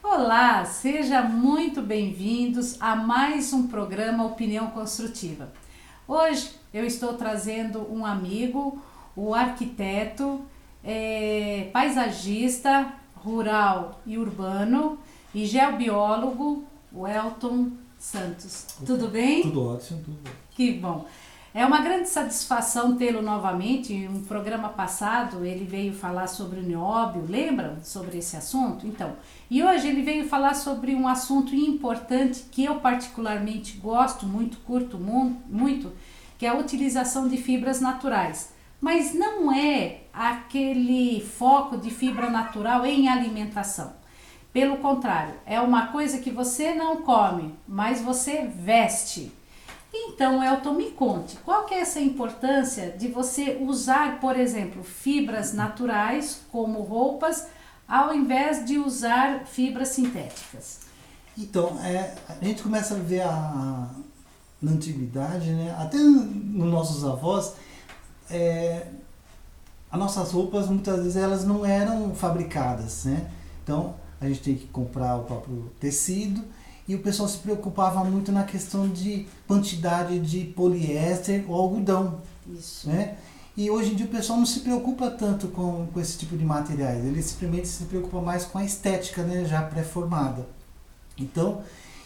Olá, sejam muito bem-vindos a mais um programa Opinião Construtiva. Hoje eu estou trazendo um amigo, o arquiteto, paisagista, rural e urbano e geobiólogo, o Elton Santos. Tudo bem? Tudo ótimo, tudo bom. Que bom. É uma grande satisfação tê-lo novamente. Em um programa passado ele veio falar sobre o nióbio, lembram sobre esse assunto? Então, e hoje ele veio falar sobre um assunto importante que eu particularmente gosto muito, curto muito, que é a utilização de fibras naturais. Mas não é aquele foco de fibra natural em alimentação. Pelo contrário, é uma coisa que você não come, mas você veste. Então, Elton, me conte, qual que é essa importância de você usar, por exemplo, fibras naturais como roupas, ao invés de usar fibras sintéticas? Então, a gente começa a ver na antiguidade, né? Até nos nossos avós, as nossas roupas muitas vezes elas não eram fabricadas, né? Então, a gente tem que comprar o próprio tecido e o pessoal se preocupava muito na questão de quantidade de poliéster ou algodão. Isso. Né? E hoje em dia o pessoal não se preocupa tanto com esse tipo de materiais, ele simplesmente se preocupa mais com a estética, né, já pré-formada. Então,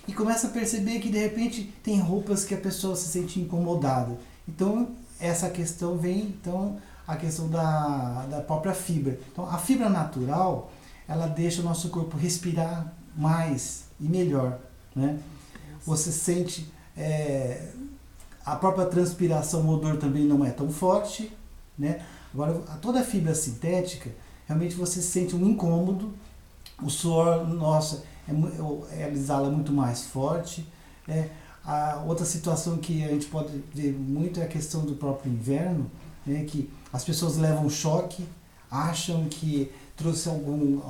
e começa a perceber que de repente tem roupas que a pessoa se sente incomodada. Então, essa questão vem, então, a questão da própria fibra. Então, a fibra natural, ela deixa o nosso corpo respirar mais e melhor. Né? Você sente a própria transpiração, o odor também não é tão forte, né? Agora, toda a fibra sintética, realmente você sente um incômodo, o suor, nossa, ela exala muito mais forte. A outra situação que a gente pode ver muito é a questão do próprio inverno, né? Que as pessoas levam choque, acham que trouxe algum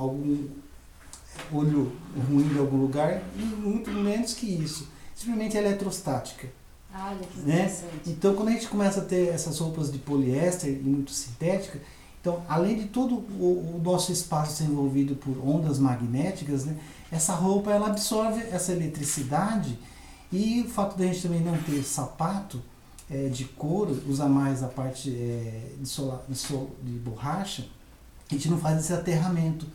olho ruim de algum lugar, e muito menos que isso. Simplesmente é eletrostática. Olha que Né? interessante. Então, quando a gente começa a ter essas roupas de poliéster e muito sintética, então, além de todo o nosso espaço ser envolvido por ondas magnéticas, né, essa roupa ela absorve essa eletricidade, e o fato de a gente também não ter sapato de couro, usar mais a parte de borracha, a gente não faz esse aterramento.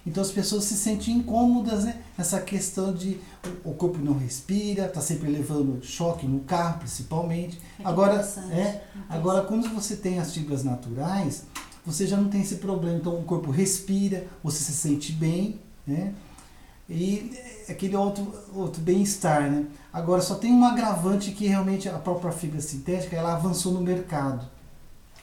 Então as pessoas se sentem incômodas, né? Essa questão de o corpo não respira, está sempre levando choque no carro, principalmente. Agora, quando você tem as fibras naturais, você já não tem esse problema. Então o corpo respira, você se sente bem, né? E aquele outro bem-estar, né? Agora só tem um agravante que realmente a própria fibra sintética ela avançou no mercado,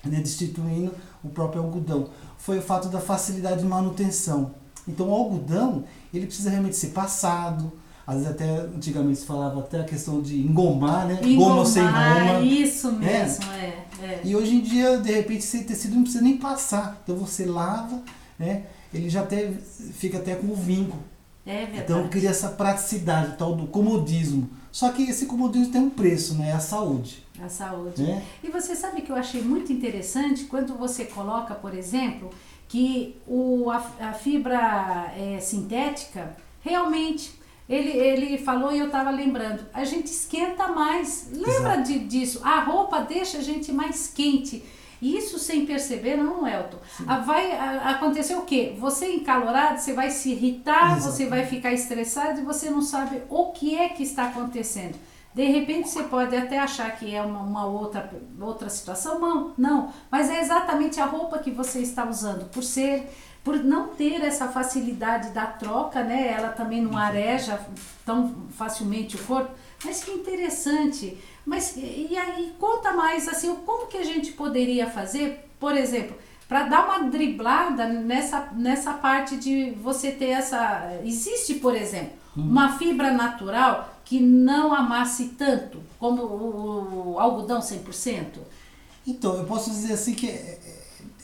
né? Destituindo o próprio algodão. Foi o fato da facilidade de manutenção. Então o algodão, ele precisa realmente ser passado. Às vezes até, antigamente se falava até a questão de engomar, né? Engomar, goma sem goma. isso mesmo, E hoje em dia, de repente, esse tecido não precisa nem passar. Então você lava, né? Ele já fica até com o vinco. É verdade. Então cria essa praticidade, tal do comodismo. Só que esse comodismo tem um preço, né? A saúde. A saúde. Né? E você sabe que eu achei muito interessante quando você coloca, por exemplo, que a fibra sintética, realmente, ele falou e eu estava lembrando, a gente esquenta mais. Lembra disso? A roupa deixa a gente mais quente. Isso sem perceber, não, Elton. Vai acontecer o quê? Você encalorado, você vai se irritar, Exato. você vai ficar estressado e você não sabe o que é que está acontecendo. De repente você pode até achar que é uma outra situação, não, mas é exatamente a roupa que você está usando, por não ter essa facilidade da troca, né? Ela também não areja tão facilmente o corpo, mas que interessante. Mas e aí conta mais assim, como que a gente poderia fazer, por exemplo, para dar uma driblada nessa parte de você ter essa... Existe, por exemplo, uma fibra natural que não amasse tanto, como o algodão 100%? Então, eu posso dizer assim que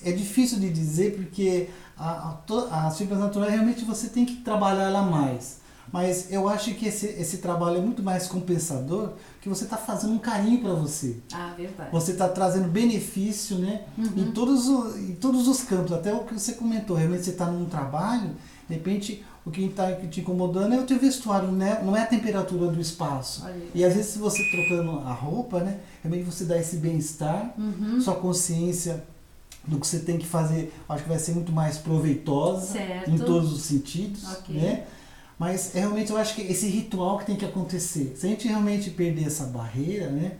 é difícil de dizer, porque as fibras naturais realmente você tem que trabalhar ela mais. Mas eu acho que esse trabalho é muito mais compensador, que você está fazendo um carinho para você. Ah, verdade. Você está trazendo benefício, né? Em todos os campos, até o que você comentou, realmente você está num trabalho De repente, o que está te incomodando é o teu vestuário, né? Não é a temperatura do espaço. E às vezes, se você trocando a roupa, né? Realmente você dá esse bem-estar, sua consciência do que você tem que fazer, acho que vai ser muito mais proveitosa, certo, em todos os sentidos, ok, né? Mas realmente eu acho que esse ritual que tem que acontecer, se a gente realmente perder essa barreira, né?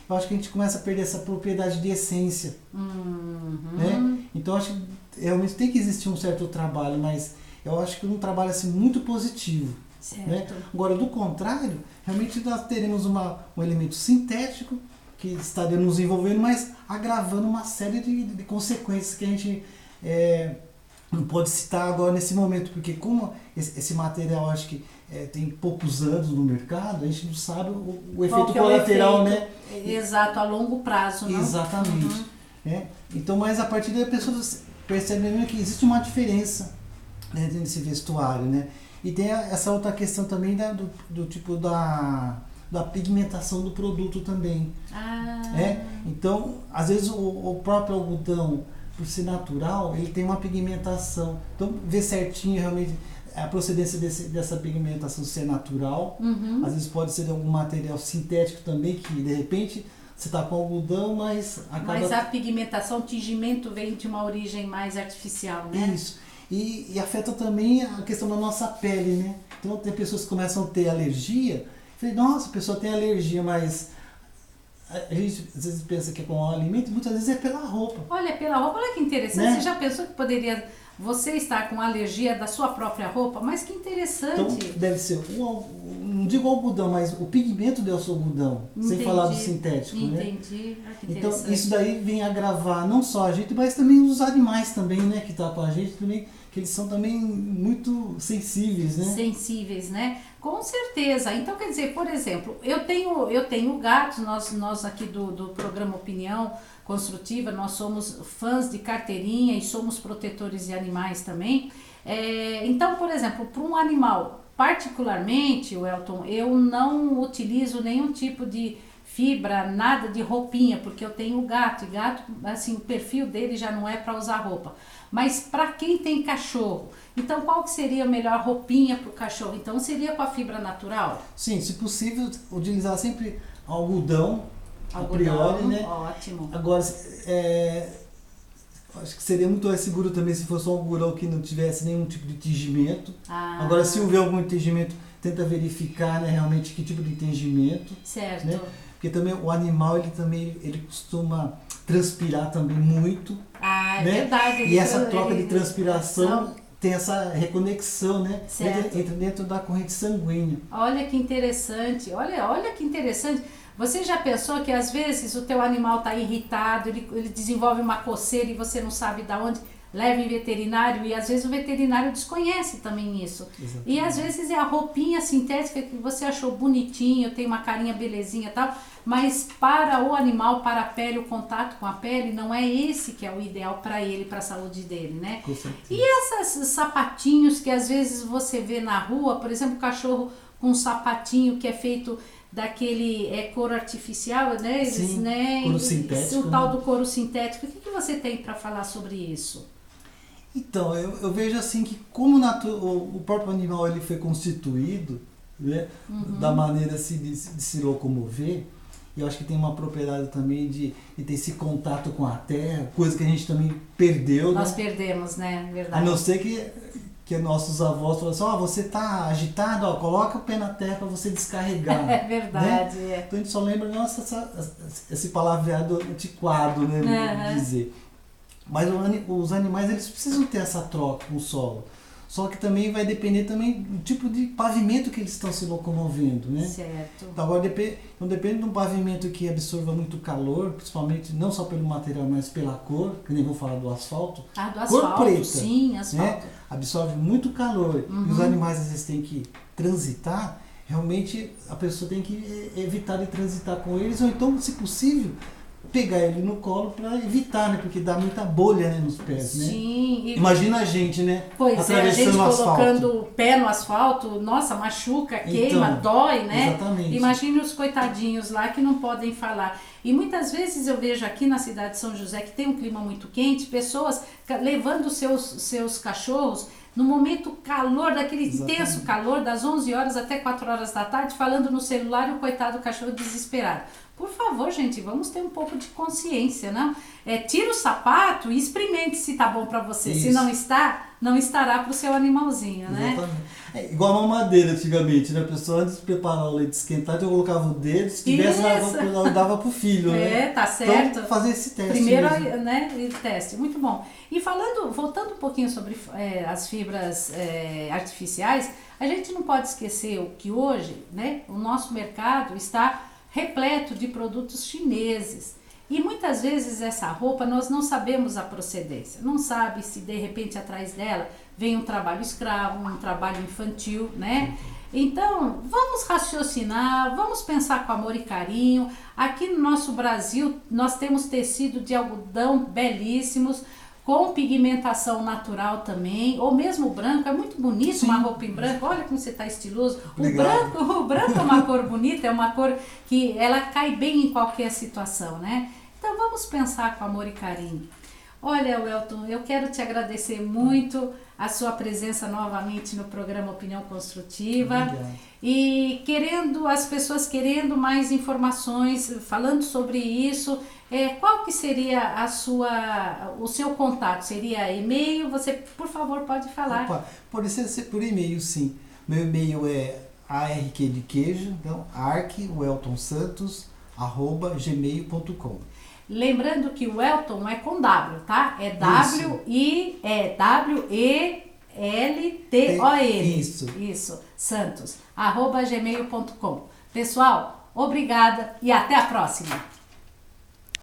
Eu acho que a gente começa a perder essa propriedade de essência, né? Então eu acho que realmente tem que existir um certo trabalho, mas eu acho que um trabalho assim muito positivo, certo, né? Agora, do contrário, realmente nós teremos um elemento sintético que estaria nos envolvendo, mas agravando uma série de consequências que a gente não pode citar agora nesse momento, porque como esse material acho que tem poucos anos no mercado, a gente não sabe o efeito colateral, né? Exato, a longo prazo, não? Exatamente. Então, mas a partir daí a pessoa percebe que existe uma diferença, né, nesse vestuário, né? E tem essa outra questão também do tipo da pigmentação do produto também. Então, às vezes o próprio algodão, por ser natural, ele tem uma pigmentação. Então, ver certinho realmente a procedência dessa pigmentação ser natural. Às vezes pode ser de algum material sintético também, que de repente você está com algodão, mas acaba... Mas a pigmentação, o tingimento vem de uma origem mais artificial, né? Isso. E afeta também a questão da nossa pele, né? Então tem pessoas que começam a ter alergia. Falei, nossa, a pessoa tem alergia, mas a gente às vezes pensa que é com o alimento, muitas vezes é pela roupa. Olha, pela roupa, olha que interessante. Né? Você já pensou que poderia você estar com alergia da sua própria roupa? Mas que interessante. Então deve ser, não digo algodão, mas o pigmento do algodão, sem falar do sintético, né? Entendi. Então isso daí vem agravar não só a gente, mas também os animais também, né? Que tá com a gente também, que eles são também muito sensíveis, né? Sensíveis, né? Com certeza. Então, quer dizer, por exemplo, eu tenho gatos, nós aqui do programa Opinião Construtiva, nós somos fãs de carteirinha e somos protetores de animais também. Então, por exemplo, para um animal, particularmente, Welton, eu não utilizo nenhum tipo de fibra, nada de roupinha, porque eu tenho gato, e gato, assim, o perfil dele já não é para usar roupa. Mas para quem tem cachorro, então qual que seria a melhor roupinha para o cachorro? Então seria com a fibra natural? Sim, se possível, utilizar sempre algodão, a priori, né? Ótimo. Agora, acho que seria muito mais seguro também se fosse um algodão que não tivesse nenhum tipo de tingimento. Agora, se houver algum tingimento, tenta verificar, né, realmente que tipo de tingimento. Certo. Né? Porque também o animal, ele costuma transpirar também muito. É né? verdade. E essa troca de transpiração tem essa reconexão, né? Entra dentro da corrente sanguínea. Olha que interessante, olha que interessante. Você já pensou que às vezes o teu animal está irritado, ele desenvolve uma coceira e você não sabe de onde? Leva em veterinário e às vezes o veterinário desconhece também isso. Exatamente. E às vezes é a roupinha sintética que você achou bonitinho, tem uma carinha belezinha e tal, mas para o animal, para a pele, o contato com a pele, não é esse que é o ideal para ele, para a saúde dele, né? Com certeza. E esses sapatinhos que às vezes você vê na rua, por exemplo, cachorro com um sapatinho que é feito daquele couro artificial, né? Eles, Sim, né? couro sintético. O tal do couro sintético. O que você tem para falar sobre isso? Então, eu vejo assim que como o próprio animal ele foi constituído, né, da maneira assim, de se locomover, e eu acho que tem uma propriedade também de ter esse contato com a terra, coisa que a gente também perdeu. Nós né? perdemos, né? Verdade. A não ser que nossos avós falaram assim, você tá agitado, coloca o pé na terra para você descarregar. É verdade. Né? Então a gente só lembra, esse palavreado antiquado, né, dizer. Mas os animais, eles precisam ter essa troca com o solo. Só que também vai depender também do tipo de pavimento que eles estão se locomovendo, né? Certo. Então, agora, depende de um pavimento que absorva muito calor, principalmente não só pelo material, mas pela cor, que nem vou falar do asfalto. Do asfalto, cor preta, sim, asfalto. Né? Absorve muito calor. E os animais, às vezes, têm que transitar. Realmente, a pessoa tem que evitar de transitar com eles, ou então, se possível, pegar ele no colo para evitar, né? Porque dá muita bolha, né, nos pés, né? Sim. Imagina a gente, né? Pois é, a gente colocando asfalto. o pé no asfalto, nossa, machuca, queima, dói, né? Exatamente. Imagine os coitadinhos lá que não podem falar. E muitas vezes eu vejo aqui na cidade de São José, que tem um clima muito quente, pessoas levando seus cachorros no momento calor, daquele Exatamente. intenso calor, das 11 horas até 4 horas da tarde, falando no celular e o coitado do cachorro desesperado. Por favor, gente, vamos ter um pouco de consciência, não? Tira o sapato e experimente se tá bom para você. Isso. Se não está, não estará para o seu animalzinho, né? Exatamente. Igual a mamadeira antigamente, né? A pessoa antes de preparar o leite esquentado, eu colocava o dedo, se tivesse, dava pro filho, né? Tá certo. Então, fazer esse teste. Primeiro, mesmo. né, o teste. Muito bom. E voltando um pouquinho sobre as fibras artificiais, a gente não pode esquecer o que hoje, né, o nosso mercado está repleto de produtos chineses. E muitas vezes essa roupa nós não sabemos a procedência. Não sabe se de repente atrás dela vem um trabalho escravo, um trabalho infantil, né? Então, vamos raciocinar, vamos pensar com amor e carinho. Aqui no nosso Brasil, nós temos tecido de algodão belíssimos, com pigmentação natural também, ou mesmo branco, é muito bonito. Sim. Uma roupa em branco, olha como você está estiloso. O branco é uma cor bonita, é uma cor que ela cai bem em qualquer situação, né? Então vamos pensar com amor e carinho. Olha, Welton, eu quero te agradecer muito a sua presença novamente no programa Opinião Construtiva. Obrigado. E as pessoas querendo mais informações, falando sobre isso, qual que seria o seu contato? Seria e-mail? Você, por favor, pode falar. Opa, pode ser por e-mail, sim. Meu e-mail é arqdequeijo, então arqueweltonsantos@gmail.com. Lembrando que o Welton é com W, tá? É W-E-L-T-O-N. Isso, Santos, @gmail.com. Pessoal, obrigada e até a próxima.